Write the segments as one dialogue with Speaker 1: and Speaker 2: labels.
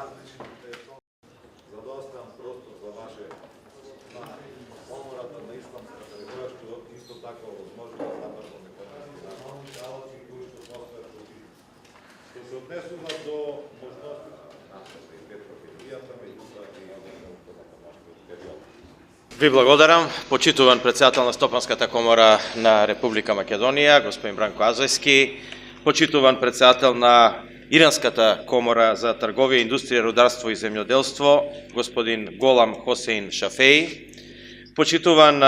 Speaker 1: различните за да оставам простор за ваше на комората на исламската революция, што исто така возможно да западно економски работи кои што постојат во Библи. Што се однесува до можностите нашата и петрохимијата, меѓутоа и автоматскиот период.
Speaker 2: Ви благодарам, почитуван председател на Стопанската комора на Република Македонија, господин Бранко Азојски, почитуван председател на Иранската комора за трговија, индустрија, рударство и земјоделство, господин Голам Хосеин Шафеи, почитуван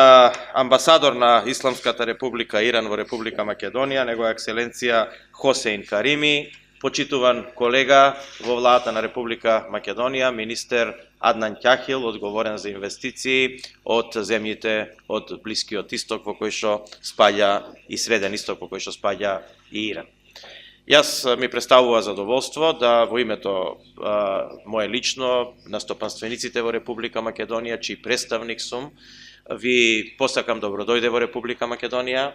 Speaker 2: амбасадор на Исламската република Иран во Република Македонија, негова екселенција Хосеин Карими, почитуван колега во владата на Република Македонија, министер Аднан Ќахил, одговорен за инвестиции од земјите од Блискиот исток во кој што спаѓа и Среден исток во кој што спаѓа и Иран. Јас ми представува задоволство да во името мое лично на стопанствениците во Република Македонија, чиј представник сум, ви посакам добродојде во Република Македонија,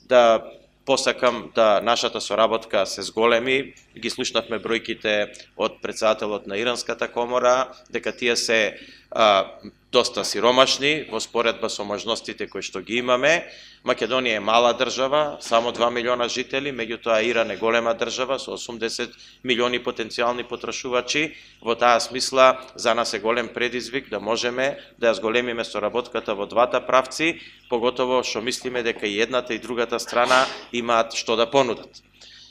Speaker 2: да посакам да нашата соработка се зголеми. Ги слушнавме бројките од председателот на Иранската комора, дека тие се доста сиромашни во споредба со можностите кои што ги имаме. Македонија е мала држава, само 2 милиона жители, меѓутоа Иран е голема држава со 80 милиони потенцијални потрошувачи. Во таа смисла за нас е голем предизвик да можеме да ја зголемиме соработката во двата правци, поготово што мислиме дека и едната и другата страна имаат што да понудат.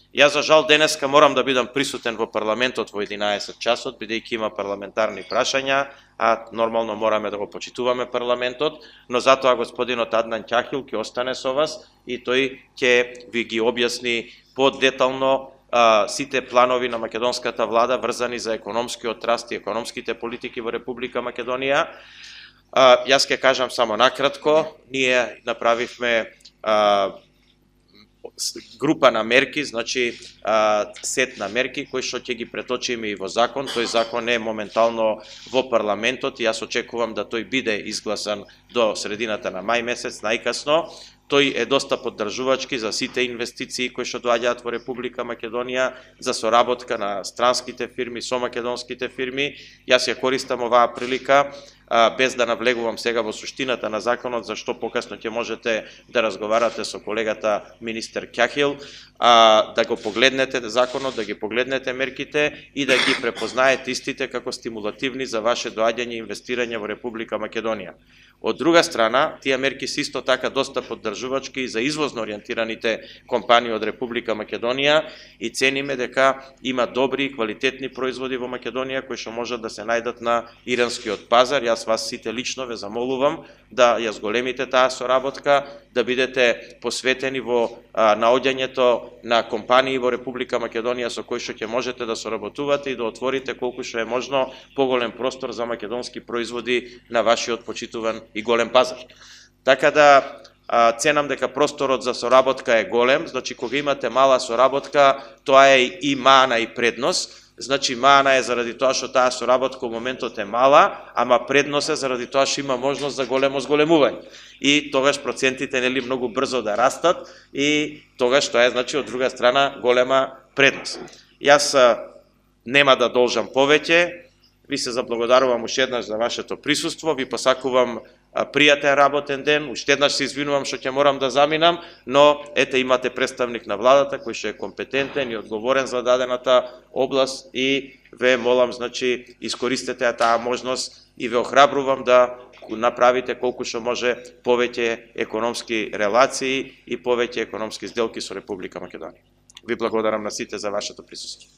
Speaker 2: Јас за жал денеска морам да бидам присутен во парламентот во 11 часот, бидејќи има парламентарни прашања, а нормално мораме да го почитуваме парламентот, но затоа господинот Аднан Ќахил ќе остане со вас и тој ќе ви ги објасни подетално сите планови на македонската влада врзани за економскиот раст и економските политики во Република Македонија. Јас ќе кажам само накратко, ние направивме група на мерки, значи сет на мерки кои што ќе ги преточиме и во закон. Тој закон е моментално во парламентот и јас очекувам да тој биде изгласан до средината на мај месец најкасно. Тој е доста поддржувачки за сите инвестиции кои што доаѓаат во Република Македонија, за соработка на странските фирми со македонските фирми. Јас ја користам оваа прилика, без да навлегувам сега во суштината на законот, зашто покасно ќе можете да разговарате со колегата министер Ќахил, да го погледнете законот, да ги погледнете мерките и да ги препознаете истите како стимулативни за ваше доаѓање и инвестирање во Република Македонија. Од друга страна, тие мерки се исто така доста поддржувачки и за извозно ориентираните компании од Република Македонија и цениме дека има добри и квалитетни производи во Македонија кои што можат да се најдат на иранскиот пазар. Јас вас сите лично ве замолувам да ја зголемите таа соработка, да бидете посветени во наоѓањето на компании во Република Македонија со кои што ќе можете да соработувате и да отворите колку што е можно поголем простор за македонски производи на вашиот почитуван и голем пазар. Така да ценам дека просторот за соработка е голем, значи кога имате мала соработка, тоа е и мана и предност. Значи мана е заради тоа што таа соработка во моментот е мала, ама предност е заради тоа што има можност за големо зголемување. И тогаш процентите нели многу брзо да растат и тогаш тоа е значи од друга страна голема предност. Јас нема да должам повеќе. Ви се заблагодарувам уште еднаш за вашето присуство, ви посакувам пријатен работен ден, уште еднаш се извинувам што ќе морам да заминам, но ете имате представник на владата кој што е компетентен и одговорен за дадената област и ве молам, значи, искористете таа можност и ве охрабрувам да направите колку што може повеќе економски релации и повеќе економски сделки со Република Македонија. Ви благодарам на сите за вашето присуство.